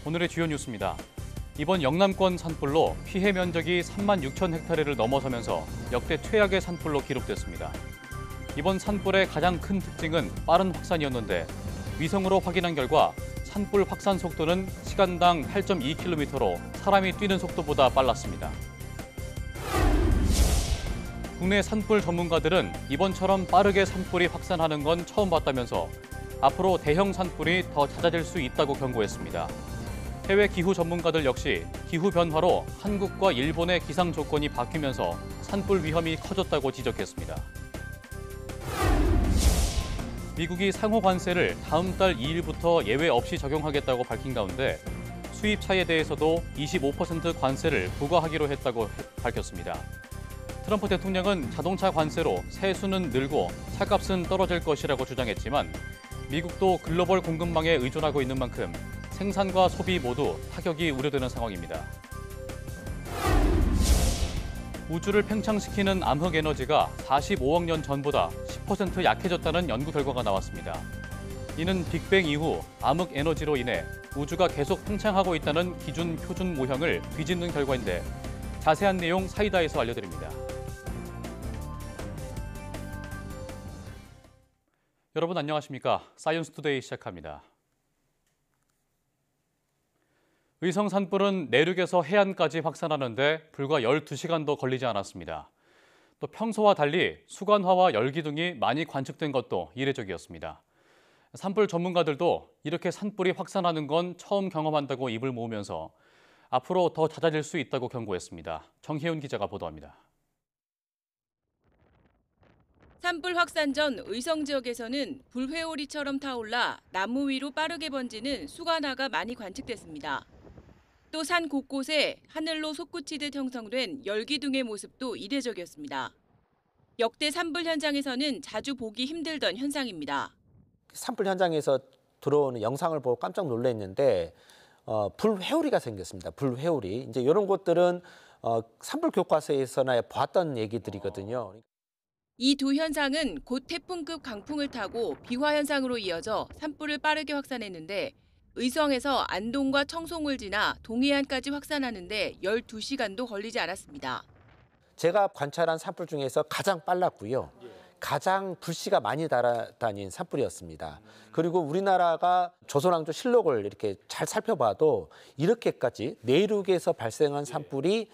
오늘의 주요 뉴스입니다. 이번 영남권 산불로 피해 면적이 3만 6천 헥타르를 넘어서면서 역대 최악의 산불로 기록됐습니다. 이번 산불의 가장 큰 특징은 빠른 확산이었는데 위성으로 확인한 결과 산불 확산 속도는 시간당 8.2km로 사람이 뛰는 속도보다 빨랐습니다. 국내 산불 전문가들은 이번처럼 빠르게 산불이 확산하는 건 처음 봤다면서 앞으로 대형 산불이 더 잦아질 수 있다고 경고했습니다. 해외 기후 전문가들 역시 기후 변화로 한국과 일본의 기상 조건이 바뀌면서 산불 위험이 커졌다고 지적했습니다. 미국이 상호 관세를 다음 달 2일부터 예외 없이 적용하겠다고 밝힌 가운데 수입차에 대해서도 25% 관세를 부과하기로 했다고 밝혔습니다. 트럼프 대통령은 자동차 관세로 세수는 늘고 차값은 떨어질 것이라고 주장했지만 미국도 글로벌 공급망에 의존하고 있는 만큼 생산과 소비 모두 타격이 우려되는 상황입니다. 우주를 팽창시키는 암흑 에너지가 45억 년 전보다 10% 약해졌다는 연구 결과가 나왔습니다. 이는 빅뱅 이후 암흑 에너지로 인해 우주가 계속 팽창하고 있다는 기준 표준 모형을 뒤집는 결과인데 자세한 내용 사이다에서 알려드립니다. 여러분 안녕하십니까? 사이언스 투데이 시작합니다. 의성 산불은 내륙에서 해안까지 확산하는데 불과 12시간도 걸리지 않았습니다. 또 평소와 달리 수관화와 열기 등이 많이 관측된 것도 이례적이었습니다. 산불 전문가들도 이렇게 산불이 확산하는 건 처음 경험한다고 입을 모으면서 앞으로 더 잦아질 수 있다고 경고했습니다. 정혜윤 기자가 보도합니다. 산불 확산 전 의성 지역에서는 불회오리처럼 타올라 나무 위로 빠르게 번지는 수관화가 많이 관측됐습니다. 또 산 곳곳에 하늘로 솟구치듯 형성된 열기둥의 모습도 이례적이었습니다. 역대 산불 현장에서는 자주 보기 힘들던 현상입니다. 산불 현장에서 들어오는 영상을 보고 깜짝 놀랐는데 불회오리가 생겼습니다. 불회오리. 이제 이런 것들은 산불 교과서에서나 봤던 얘기들이거든요. 이 두 현상은 곧 태풍급 강풍을 타고 비화 현상으로 이어져 산불을 빠르게 확산했는데 의성에서 안동과 청송을 지나 동해안까지 확산하는데 12시간도 걸리지 않았습니다. 제가 관찰한 산불 중에서 가장 빨랐고요. 가장 불씨가 많이 달아다닌 산불이었습니다. 그리고 우리나라가 조선왕조 실록을 이렇게 잘 살펴봐도 이렇게까지 내륙에서 발생한 산불이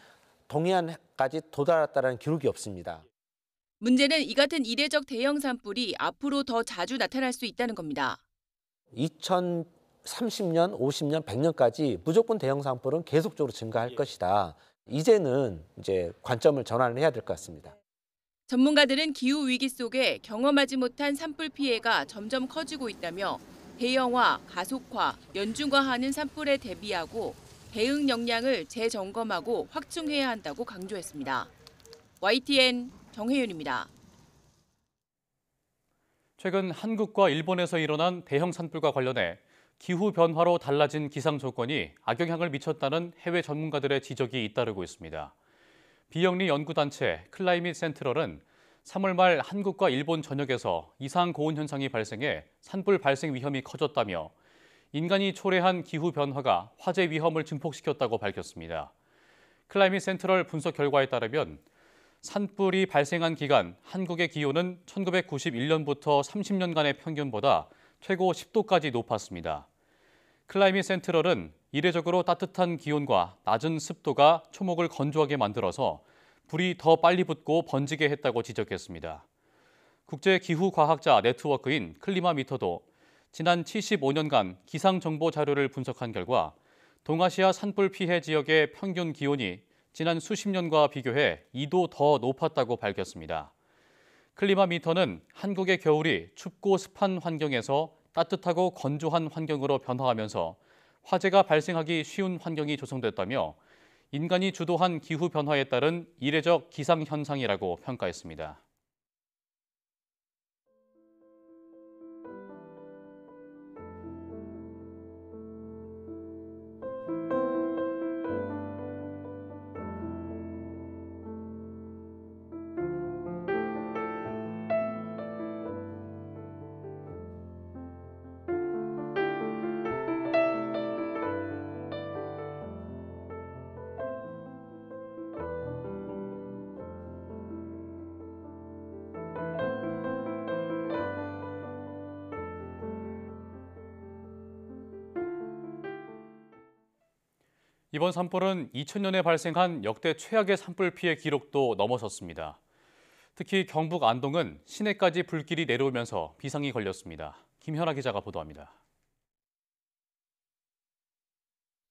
동해안까지 도달했다는 기록이 없습니다. 문제는 이 같은 이례적 대형 산불이 앞으로 더 자주 나타날 수 있다는 겁니다. 2030년, 50년, 100년까지 무조건 대형 산불은 계속적으로 증가할 것이다. 이제는 이제 관점을 전환을 해야 될 것 같습니다. 전문가들은 기후 위기 속에 경험하지 못한 산불 피해가 점점 커지고 있다며 대형화, 가속화, 연중화하는 산불에 대비하고 대응 역량을 재점검하고 확충해야 한다고 강조했습니다. YTN 정혜윤입니다. 최근 한국과 일본에서 일어난 대형 산불과 관련해 기후 변화로 달라진 기상 조건이 악영향을 미쳤다는 해외 전문가들의 지적이 잇따르고 있습니다. 비영리 연구단체 클라이밋 센트럴은 3월 말 한국과 일본 전역에서 이상 고온 현상이 발생해 산불 발생 위험이 커졌다며 인간이 초래한 기후 변화가 화재 위험을 증폭시켰다고 밝혔습니다. 클라이밋 센트럴 분석 결과에 따르면 산불이 발생한 기간 한국의 기온은 1991년부터 30년간의 평균보다 최고 10도까지 높았습니다. 클라이밋 센트럴은 이례적으로 따뜻한 기온과 낮은 습도가 초목을 건조하게 만들어서 불이 더 빨리 붙고 번지게 했다고 지적했습니다. 국제기후과학자 네트워크인 클리마미터도 지난 75년간 기상정보 자료를 분석한 결과 동아시아 산불 피해 지역의 평균 기온이 지난 수십 년과 비교해 2도 더 높았다고 밝혔습니다. 클리마미터는 한국의 겨울이 춥고 습한 환경에서 따뜻하고 건조한 환경으로 변화하면서 화재가 발생하기 쉬운 환경이 조성됐다며 인간이 주도한 기후 변화에 따른 이례적 기상 현상이라고 평가했습니다. 이번 산불은 2000년에 발생한 역대 최악의 산불 피해 기록도 넘어섰습니다. 특히 경북 안동은 시내까지 불길이 내려오면서 비상이 걸렸습니다. 김현아 기자가 보도합니다.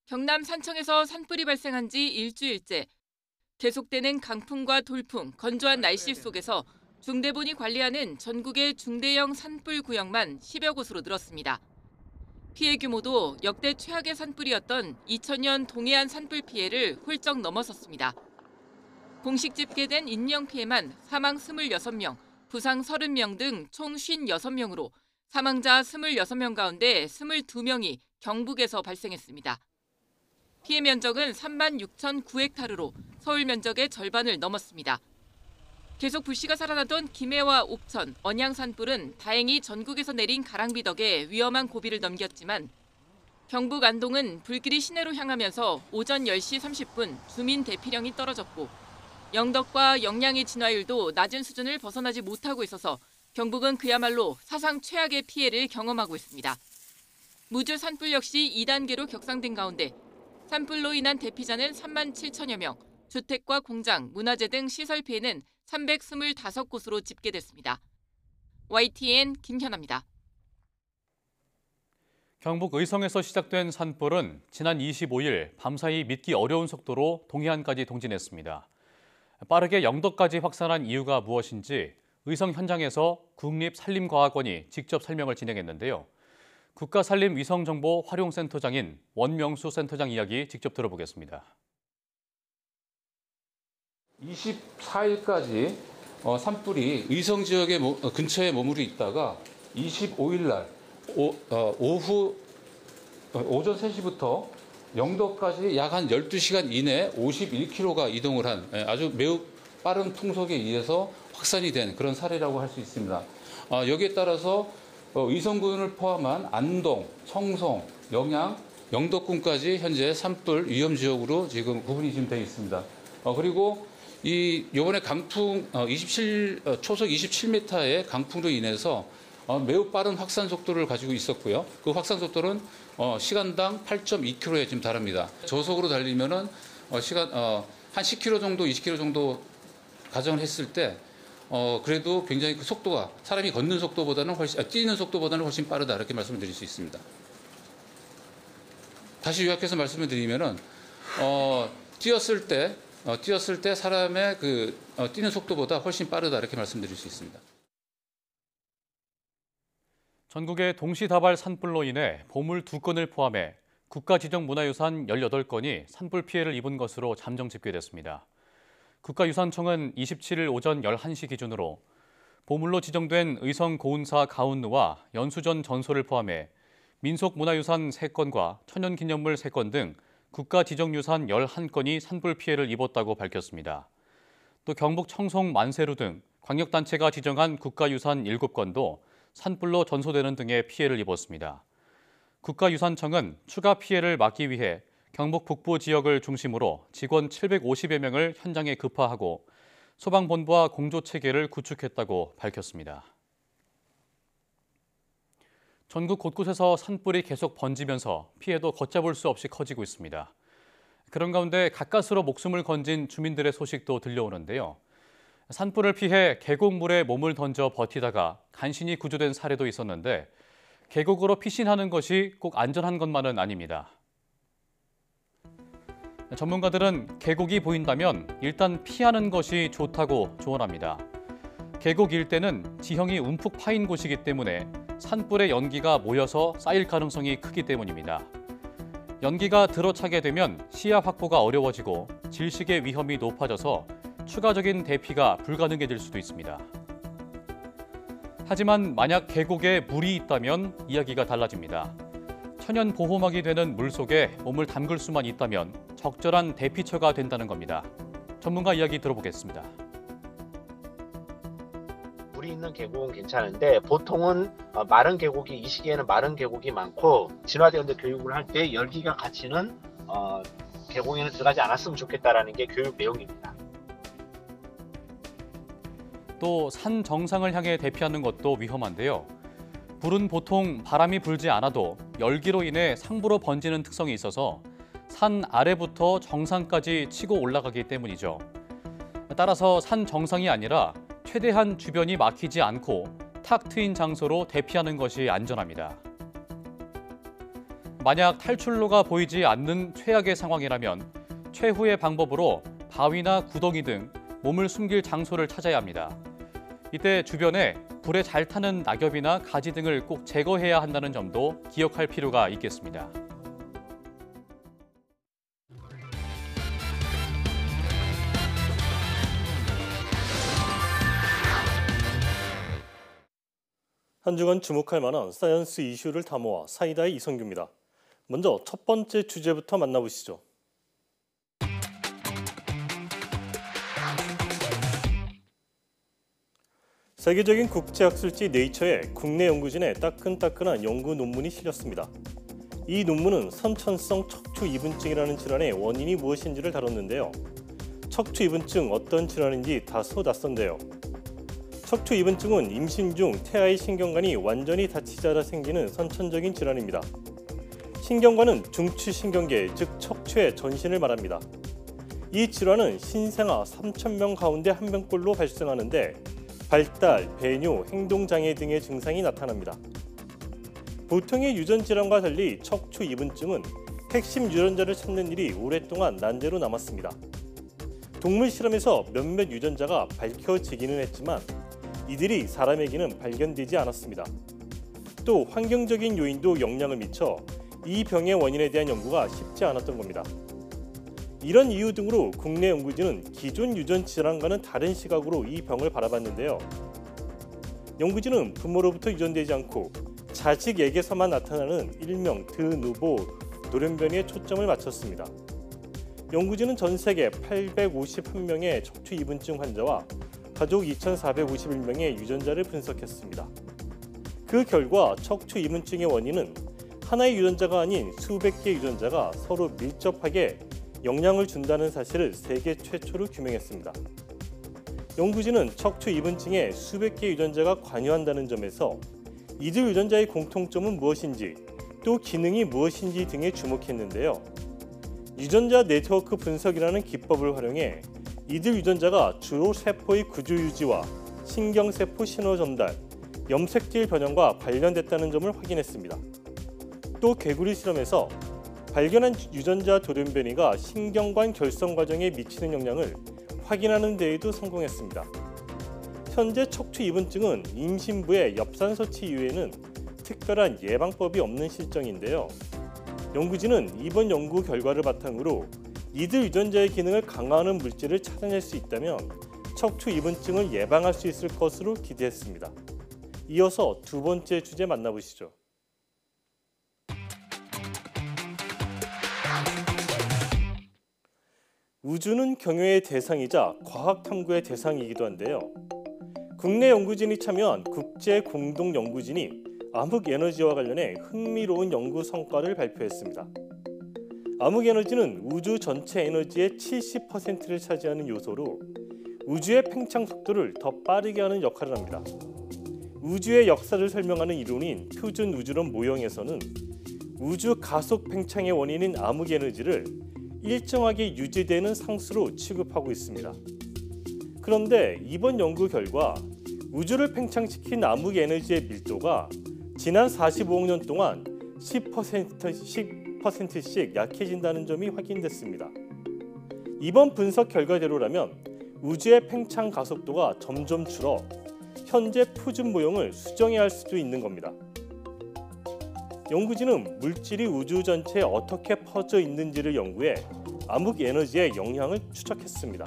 경남 산청에서 산불이 발생한 지 일주일째. 계속되는 강풍과 돌풍, 건조한 날씨 속에서 중대본이 관리하는 전국의 중대형 산불 구역만 10여 곳으로 늘었습니다. 피해 규모도 역대 최악의 산불이었던 2000년 동해안 산불 피해를 훌쩍 넘어섰습니다. 공식 집계된 인명 피해만 사망 26명, 부상 30명 등 총 56명으로 사망자 26명 가운데 22명이 경북에서 발생했습니다. 피해 면적은 36,009헥타르로 서울 면적의 절반을 넘었습니다. 계속 불씨가 살아나던 김해와 옥천, 언양 산불은 다행히 전국에서 내린 가랑비 덕에 위험한 고비를 넘겼지만 경북 안동은 불길이 시내로 향하면서 오전 10시 30분 주민 대피령이 떨어졌고 영덕과 영양의 진화율도 낮은 수준을 벗어나지 못하고 있어서 경북은 그야말로 사상 최악의 피해를 경험하고 있습니다. 무주 산불 역시 2단계로 격상된 가운데 산불로 인한 대피자는 3만 7천여 명, 주택과 공장, 문화재 등 시설 피해는 325곳으로 집계됐습니다. YTN 김현아입니다. 경북 의성에서 시작된 산불은 지난 25일 밤사이 믿기 어려운 속도로 동해안까지 동진했습니다. 빠르게 영덕까지 확산한 이유가 무엇인지 의성 현장에서 국립산림과학원이 직접 설명을 진행했는데요. 국가산림위성정보활용센터장인 원명수 센터장 이야기 직접 들어보겠습니다. 24일까지 산불이 의성 지역의 근처에 머무르 있다가 25일 날 오전 3시부터 영덕까지 약 한 12시간 이내에 51km가 이동을 한 아주 매우 빠른 풍속에 의해서 확산이 된 그런 사례라고 할 수 있습니다. 여기에 따라서 의성군을 포함한 안동, 청송, 영양, 영덕군까지 현재 산불 위험 지역으로 지금 구분이 지금 되어 있습니다. 그리고 이번에 강풍 초속 27m의 강풍으로 인해서 매우 빠른 확산 속도를 가지고 있었고요. 그 확산 속도는 시간당 8.2km에 지금 달합니다. 저속으로 달리면은 한 10km 정도, 20km 정도 가정을 했을 때 그래도 굉장히 그 속도가 사람이 걷는 속도보다는 뛰는 속도보다는 훨씬 빠르다 이렇게 말씀을 드릴 수 있습니다. 다시 요약해서 말씀을 드리면은 뛰었을 때 사람의 뛰는 속도보다 훨씬 빠르다 이렇게 말씀드릴 수 있습니다. 전국의 동시다발 산불로 인해 보물 2건을 포함해 국가지정문화유산 18건이 산불 피해를 입은 것으로 잠정 집계됐습니다. 국가유산청은 27일 오전 11시 기준으로 보물로 지정된 의성 고운사 가운느와 연수전 전소를 포함해 민속문화유산 3건과 천연기념물 3건 등 국가지정유산 11건이 산불 피해를 입었다고 밝혔습니다. 또 경북 청송 만세루 등 광역단체가 지정한 국가유산 7건도 산불로 전소되는 등의 피해를 입었습니다. 국가유산청은 추가 피해를 막기 위해 경북 북부 지역을 중심으로 직원 750여 명을 현장에 급파하고 소방본부와 공조체계를 구축했다고 밝혔습니다. 전국 곳곳에서 산불이 계속 번지면서 피해도 걷잡을 수 없이 커지고 있습니다. 그런 가운데 가까스로 목숨을 건진 주민들의 소식도 들려오는데요. 산불을 피해 계곡물에 몸을 던져 버티다가 간신히 구조된 사례도 있었는데 계곡으로 피신하는 것이 꼭 안전한 것만은 아닙니다. 전문가들은 계곡이 보인다면 일단 피하는 것이 좋다고 조언합니다. 계곡 일대는 지형이 움푹 파인 곳이기 때문에 산불의 연기가 모여서 쌓일 가능성이 크기 때문입니다. 연기가 들어차게 되면 시야 확보가 어려워지고 질식의 위험이 높아져서 추가적인 대피가 불가능해질 수도 있습니다. 하지만 만약 계곡에 물이 있다면 이야기가 달라집니다. 천연 보호막이 되는 물속에 몸을 담글 수만 있다면 적절한 대피처가 된다는 겁니다. 전문가 이야기 들어보겠습니다. 물이 있는 계곡은 괜찮은데 보통은 마른 계곡이 이 시기에는 마른 계곡이 많고 진화대원들 교육을 할 때 열기가 갇히는 계곡에는 들어가지 않았으면 좋겠다라는 게 교육 내용입니다. 또 산 정상을 향해 대피하는 것도 위험한데요. 불은 보통 바람이 불지 않아도 열기로 인해 상부로 번지는 특성이 있어서 산 아래부터 정상까지 치고 올라가기 때문이죠. 따라서 산 정상이 아니라 최대한 주변이 막히지 않고 탁 트인 장소로 대피하는 것이 안전합니다. 만약 탈출로가 보이지 않는 최악의 상황이라면 최후의 방법으로 바위나 구덩이 등 몸을 숨길 장소를 찾아야 합니다. 이때 주변에 불에 잘 타는 낙엽이나 가지 등을 꼭 제거해야 한다는 점도 기억할 필요가 있겠습니다. 한 주간 주목할 만한 사이언스 이슈를 담아와 사이다의 이성규입니다. 먼저 첫 번째 주제부터 만나보시죠. 세계적인 국제학술지 네이처에 국내 연구진의 따끈따끈한 연구 논문이 실렸습니다. 이 논문은 선천성 척추이분증이라는 질환의 원인이 무엇인지를 다뤘는데요. 척추이분증 어떤 질환인지 다소 낯선데요. 척추이분증은 임신 중 태아의 신경관이 완전히 다치자라 생기는 선천적인 질환입니다. 신경관은 중추신경계, 즉 척추의 전신을 말합니다. 이 질환은 신생아 3,000명 가운데 1명꼴로 발생하는데 발달, 배뇨, 행동장애 등의 증상이 나타납니다. 보통의 유전질환과 달리 척추이분증은 핵심 유전자를 찾는 일이 오랫동안 난제로 남았습니다. 동물 실험에서 몇몇 유전자가 밝혀지기는 했지만 이들이 사람에게는 발견되지 않았습니다. 또 환경적인 요인도 영향을 미쳐 이 병의 원인에 대한 연구가 쉽지 않았던 겁니다. 이런 이유 등으로 국내 연구진은 기존 유전 질환과는 다른 시각으로 이 병을 바라봤는데요. 연구진은 부모로부터 유전되지 않고 자식에게서만 나타나는 일명 드누보 돌연변이에 초점을 맞췄습니다. 연구진은 전 세계 851명의 척추이분증 환자와 가족 2,451명의 유전자를 분석했습니다. 그 결과 척추이분증의 원인은 하나의 유전자가 아닌 수백 개의 유전자가 서로 밀접하게 영향을 준다는 사실을 세계 최초로 규명했습니다. 연구진은 척추이분증에 수백 개의 유전자가 관여한다는 점에서 이들 유전자의 공통점은 무엇인지 또 기능이 무엇인지 등에 주목했는데요. 유전자 네트워크 분석이라는 기법을 활용해 이들 유전자가 주로 세포의 구조 유지와 신경세포 신호 전달, 염색질 변형과 관련됐다는 점을 확인했습니다. 또 개구리 실험에서 발견한 유전자 돌연변이가 신경관 결성 과정에 미치는 영향을 확인하는 데에도 성공했습니다. 현재 척추이분증은 임신부의 엽산소치 이외에는 특별한 예방법이 없는 실정인데요. 연구진은 이번 연구 결과를 바탕으로 이들 유전자의 기능을 강화하는 물질을 찾아낼 수 있다면 척추이분증을 예방할 수 있을 것으로 기대했습니다. 이어서 두 번째 주제 만나보시죠. 우주는 경외의 대상이자 과학 탐구의 대상이기도 한데요. 국내 연구진이 참여한 국제 공동 연구진이 암흑에너지와 관련해 흥미로운 연구 성과를 발표했습니다. 암흑에너지는 우주 전체 에너지의 70%를 차지하는 요소로 우주의 팽창 속도를 더 빠르게 하는 역할을 합니다. 우주의 역사를 설명하는 이론인 표준 우주론 모형에서는 우주 가속 팽창의 원인인 암흑에너지를 일정하게 유지되는 상수로 취급하고 있습니다. 그런데 이번 연구 결과 우주를 팽창시킨 암흑에너지의 밀도가 지난 45억 년 동안 10%씩 약해진다는 점이 확인됐습니다. 이번 분석 결과대로라면 우주의 팽창 가속도가 점점 줄어 현재 표준 모형을 수정해야 할 수도 있는 겁니다. 연구진은 물질이 우주 전체에 어떻게 퍼져 있는지를 연구해 암흑에너지의 영향을 추적했습니다.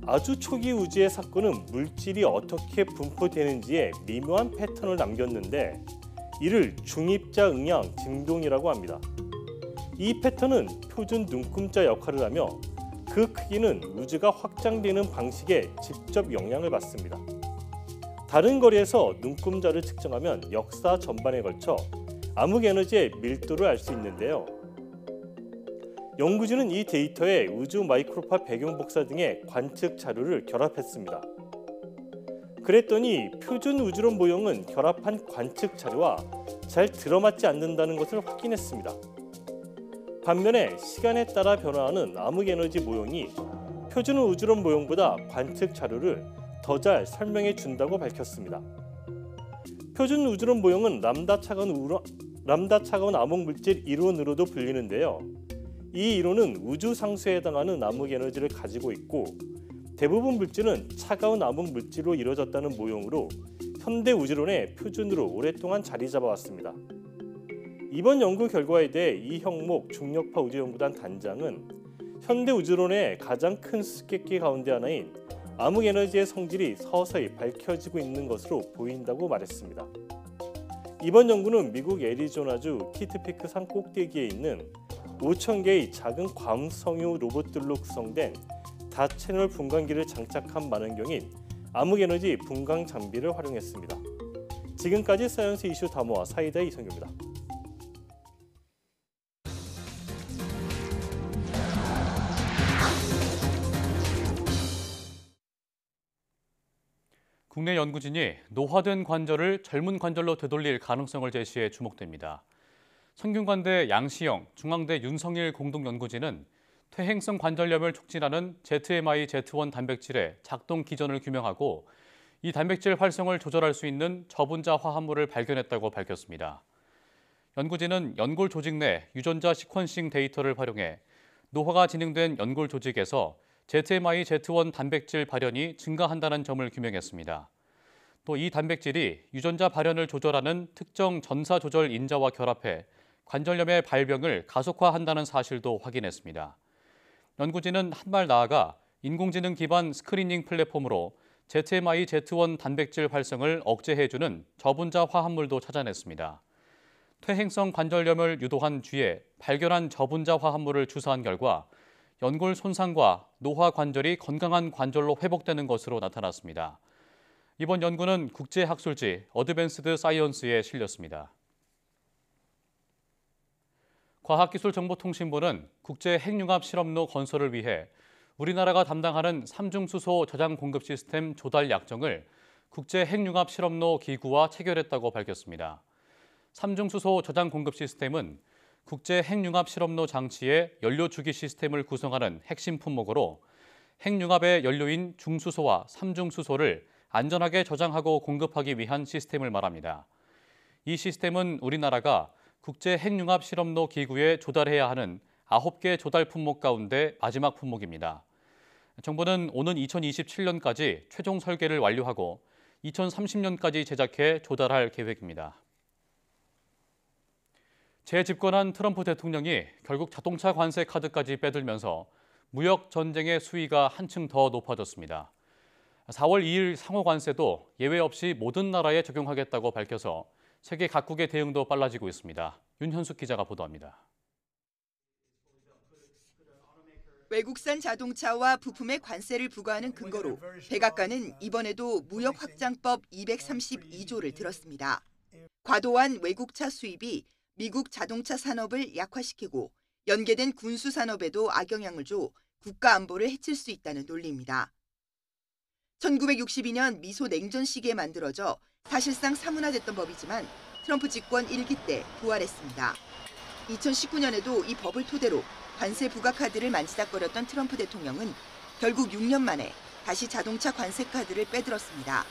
아주 초기 우주의 사건은 물질이 어떻게 분포되는지에 미묘한 패턴을 남겼는데 이를 중입자 응양 증동이라고 합니다. 이 패턴은 표준 눈금자 역할을 하며 그 크기는 우주가 확장되는 방식에 직접 영향을 받습니다. 다른 거리에서 눈금자를 측정하면 역사 전반에 걸쳐 암흑에너지의 밀도를 알 수 있는데요. 연구진은 이 데이터에 우주 마이크로파 배경 복사 등의 관측 자료를 결합했습니다. 그랬더니 표준 우주론 모형은 결합한 관측 자료와 잘 들어맞지 않는다는 것을 확인했습니다. 반면에 시간에 따라 변화하는 암흑에너지 모형이 표준 우주론 모형보다 관측 자료를 더 잘 설명해 준다고 밝혔습니다. 표준 우주론 모형은 람다 차가운 암흑물질 이론으로도 불리는데요. 이 이론은 우주 상수에 해당하는 암흑에너지를 가지고 있고 대부분 물질은 차가운 암흑물질로 이루어졌다는 모형으로 현대 우주론의 표준으로 오랫동안 자리 잡아왔습니다. 이번 연구 결과에 대해 이형목 중력파 우주연구단 단장은 현대 우주론의 가장 큰 수수께끼 가운데 하나인 암흑에너지의 성질이 서서히 밝혀지고 있는 것으로 보인다고 말했습니다. 이번 연구는 미국 애리조나주 키트피크 산 꼭대기에 있는 5,000개의 작은 광성유 로봇들로 구성된 다채널 분광기를 장착한 만원경인 암흑에너지 분광 장비를 활용했습니다. 지금까지 사이언스 이슈 다모아 사이다 이성규입니다. 국내 연구진이 노화된 관절을 젊은 관절로 되돌릴 가능성을 제시해 주목됩니다. 성균관대 양시영, 중앙대 윤성일 공동연구진은 퇴행성 관절염을 촉진하는 ZMI-Z1 단백질의 작동 기전을 규명하고 이 단백질 활성을 조절할 수 있는 저분자 화합물을 발견했다고 밝혔습니다. 연구진은 연골 조직 내 유전자 시퀀싱 데이터를 활용해 노화가 진행된 연골 조직에서 ZMI-Z1 단백질 발현이 증가한다는 점을 규명했습니다. 또 이 단백질이 유전자 발현을 조절하는 특정 전사 조절 인자와 결합해 관절염의 발병을 가속화한다는 사실도 확인했습니다. 연구진은 한 발 나아가 인공지능 기반 스크리닝 플랫폼으로 ZMI-Z1 단백질 활성을 억제해주는 저분자 화합물도 찾아냈습니다. 퇴행성 관절염을 유도한 뒤에 발견한 저분자 화합물을 주사한 결과 연골 손상과 노화 관절이 건강한 관절로 회복되는 것으로 나타났습니다. 이번 연구는 국제학술지 어드밴스드 사이언스에 실렸습니다. 과학기술정보통신부는 국제 핵융합 실험로 건설을 위해 우리나라가 담당하는 삼중수소 저장 공급 시스템 조달 약정을 국제 핵융합 실험로 기구와 체결했다고 밝혔습니다. 삼중수소 저장 공급 시스템은 국제 핵융합 실험로 장치의 연료 주기 시스템을 구성하는 핵심 품목으로 핵융합의 연료인 중수소와 삼중수소를 안전하게 저장하고 공급하기 위한 시스템을 말합니다. 이 시스템은 우리나라가 국제 핵융합 실험로 기구에 조달해야 하는 9개 조달 품목 가운데 마지막 품목입니다. 정부는 오는 2027년까지 최종 설계를 완료하고 2030년까지 제작해 조달할 계획입니다. 재집권한 트럼프 대통령이 결국 자동차 관세 카드까지 빼들면서 무역 전쟁의 수위가 한층 더 높아졌습니다. 4월 2일 상호 관세도 예외 없이 모든 나라에 적용하겠다고 밝혀서 세계 각국의 대응도 빨라지고 있습니다. 윤현숙 기자가 보도합니다. 외국산 자동차와 부품에 관세를 부과하는 근거로 백악관은 이번에도 무역확장법 232조를 들었습니다. 과도한 외국차 수입이 미국 자동차 산업을 약화시키고 연계된 군수 산업에도 악영향을 줘 국가 안보를 해칠 수 있다는 논리입니다. 1962년 미소 냉전 시기에 만들어져 사실상 사문화됐던 법이지만 트럼프 집권 1기 때 부활했습니다. 2019년에도 이 법을 토대로 관세 부과 카드를 만지작거렸던 트럼프 대통령은 결국 6년 만에 다시 자동차 관세 카드를 빼들었습니다.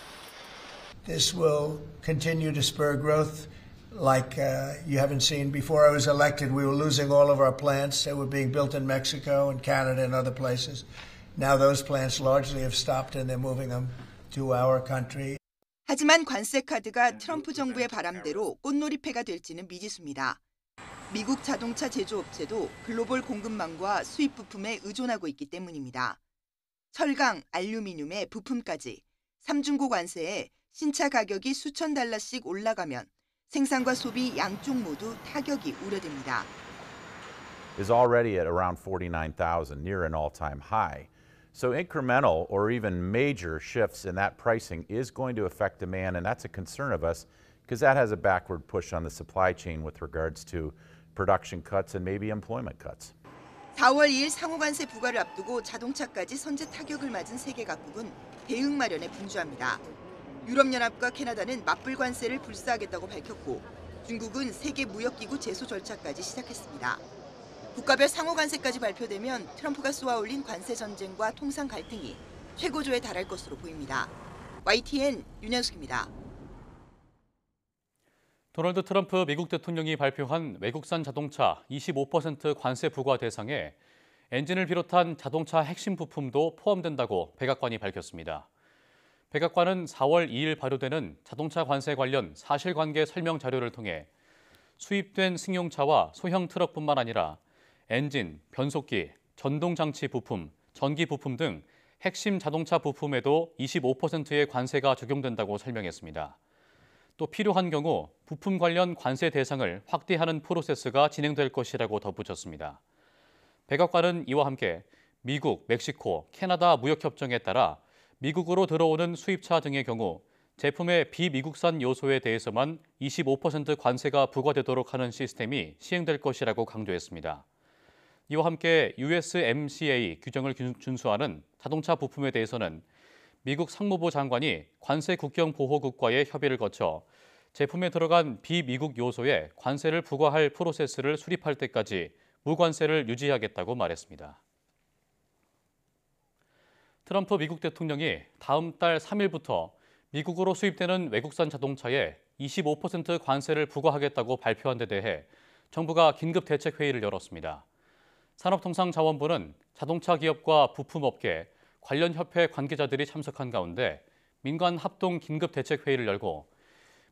This will continue to spur growth like you haven't seen. Before I was elected, we were losing all of our plants that were being built in Mexico and Canada and other places. Now those plants largely have stopped and they're moving them to our country. 하지만 관세 카드가 트럼프 정부의 바람대로 꽃놀이패가 될지는 미지수입니다. 미국 자동차 제조업체도 글로벌 공급망과 수입 부품에 의존하고 있기 때문입니다. 철강, 알루미늄의 부품까지 삼중고 관세에 신차 가격이 수천 달러씩 올라가면 생산과 소비 양쪽 모두 타격이 우려됩니다. Is already at around 49,000, near an all-time high. So incremental or even major shifts in that pricing is going to affect demand, and that's a concern of us because that has a backward push on the supply chain with regards to production cuts and maybe employment cuts. 4월 2일 상호관세 부과를 앞두고 자동차까지 선제 타격을 맞은 세계 각국은 대응 마련에 분주합니다. 유럽연합과 캐나다는 맞불 관세를 불사하겠다고 밝혔고 중국은 세계무역기구 제소 절차까지 시작했습니다. 국가별 상호 관세까지 발표되면 트럼프가 쏘아올린 관세 전쟁과 통상 갈등이 최고조에 달할 것으로 보입니다. YTN 윤현숙입니다. 도널드 트럼프 미국 대통령이 발표한 외국산 자동차 25% 관세 부과 대상에 엔진을 비롯한 자동차 핵심 부품도 포함된다고 백악관이 밝혔습니다. 백악관은 4월 2일 발효되는 자동차 관세 관련 사실관계 설명 자료를 통해 수입된 승용차와 소형 트럭뿐만 아니라 엔진, 변속기, 전동장치 부품, 전기 부품 등 핵심 자동차 부품에도 25%의 관세가 적용된다고 설명했습니다. 또 필요한 경우 부품 관련 관세 대상을 확대하는 프로세스가 진행될 것이라고 덧붙였습니다. 백악관은 이와 함께 미국, 멕시코, 캐나다 무역협정에 따라 미국으로 들어오는 수입차 등의 경우 제품의 비미국산 요소에 대해서만 25% 관세가 부과되도록 하는 시스템이 시행될 것이라고 강조했습니다. 이와 함께 USMCA 규정을 준수하는 자동차 부품에 대해서는 미국 상무부 장관이 관세 국경 보호국과의 협의를 거쳐 제품에 들어간 비미국 요소에 관세를 부과할 프로세스를 수립할 때까지 무관세를 유지하겠다고 말했습니다. 트럼프 미국 대통령이 다음 달 3일부터 미국으로 수입되는 외국산 자동차에 25% 관세를 부과하겠다고 발표한 데 대해 정부가 긴급 대책 회의를 열었습니다. 산업통상자원부는 자동차 기업과 부품업계, 관련 협회 관계자들이 참석한 가운데 민관 합동 긴급 대책 회의를 열고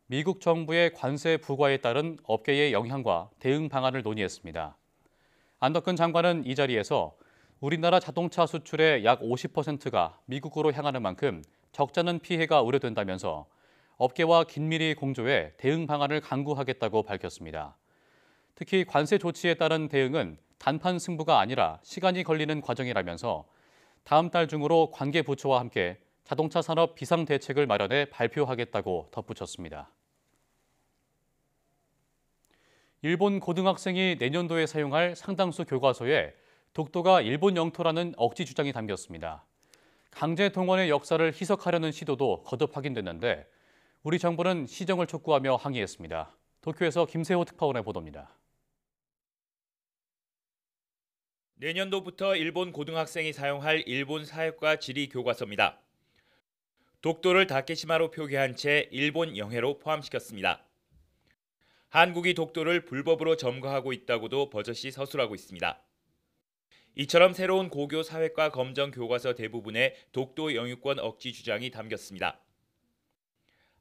미국 정부의 관세 부과에 따른 업계의 영향과 대응 방안을 논의했습니다. 안덕근 장관은 이 자리에서 우리나라 자동차 수출의 약 50%가 미국으로 향하는 만큼 적잖은 피해가 우려된다면서 업계와 긴밀히 공조해 대응 방안을 강구하겠다고 밝혔습니다. 특히 관세 조치에 따른 대응은 단판 승부가 아니라 시간이 걸리는 과정이라면서 다음 달 중으로 관계 부처와 함께 자동차 산업 비상대책을 마련해 발표하겠다고 덧붙였습니다. 일본 고등학생이 내년도에 사용할 상당수 교과서에 독도가 일본 영토라는 억지 주장이 담겼습니다. 강제 동원의 역사를 희석하려는 시도도 거듭 확인됐는데 우리 정부는 시정을 촉구하며 항의했습니다. 도쿄에서 김세호 특파원의 보도입니다. 내년도부터 일본 고등학생이 사용할 일본 사회과 지리 교과서입니다. 독도를 다케시마로 표기한 채 일본 영해로 포함시켰습니다. 한국이 독도를 불법으로 점거하고 있다고도 버젓이 서술하고 있습니다. 이처럼 새로운 고교 사회과 검정 교과서 대부분에 독도 영유권 억지 주장이 담겼습니다.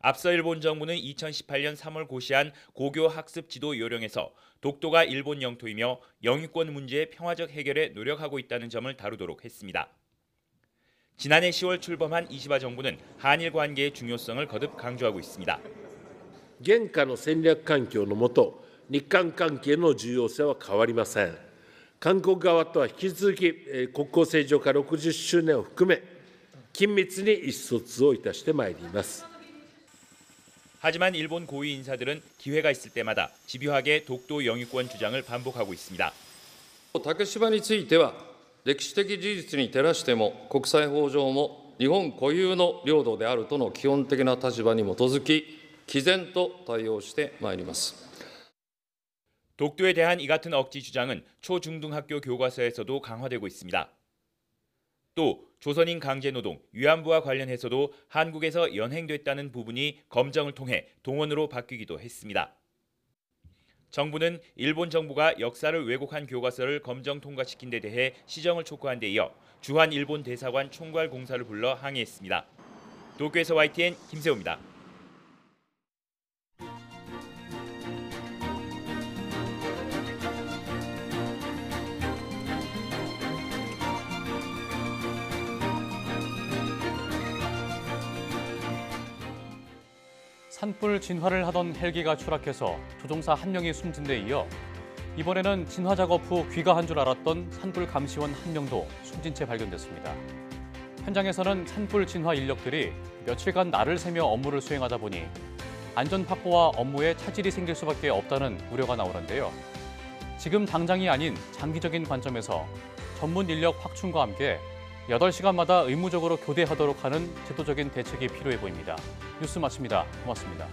앞서 일본 정부는 2018년 3월 고시한 고교 학습 지도 요령에서 독도가 일본 영토이며 영유권 문제의 평화적 해결에 노력하고 있다는 점을 다루도록 했습니다. 지난해 10월 출범한 이시바 정부는 한일 관계의 중요성을 거듭 강조하고 있습니다. 現下の戦略環境の下、日韓関係の重要性は変わりません。韓国側とは引き続き国交正常化60周年を含め緊密に意思疎通をいたしてまいります。 하지만 일본 고위 인사들은 기회가 있을 때마다 집요하게 독도 영유권 주장을 반복하고 있습니다. 竹島については歴史的事実に照らしても国際法上も日本固有の領土であるとの基本的な立場に基づき毅然と対応してまいります。 독도에 대한 이 같은 억지 주장은 초중등학교 교과서에서도 강화되고 있습니다. 또 조선인 강제노동, 위안부와 관련해서도 한국에서 연행됐다는 부분이 검정을 통해 동원으로 바뀌기도 했습니다. 정부는 일본 정부가 역사를 왜곡한 교과서를 검정 통과시킨 데 대해 시정을 촉구한 데 이어 주한 일본 대사관 총괄 공사를 불러 항의했습니다. 도쿄에서 YTN 김세호입니다. 산불 진화를 하던 헬기가 추락해서 조종사 1명이 숨진 데 이어 이번에는 진화 작업 후 귀가한 줄 알았던 산불 감시원 1명도 숨진 채 발견됐습니다. 현장에서는 산불 진화 인력들이 며칠간 날을 새며 업무를 수행하다 보니 안전 확보와 업무에 차질이 생길 수밖에 없다는 우려가 나오는데요. 지금 당장이 아닌 장기적인 관점에서 전문 인력 확충과 함께 8시간마다 의무적으로 교대하도록 하는 제도적인 대책이 필요해 보입니다. 뉴스 마칩니다. 고맙습니다.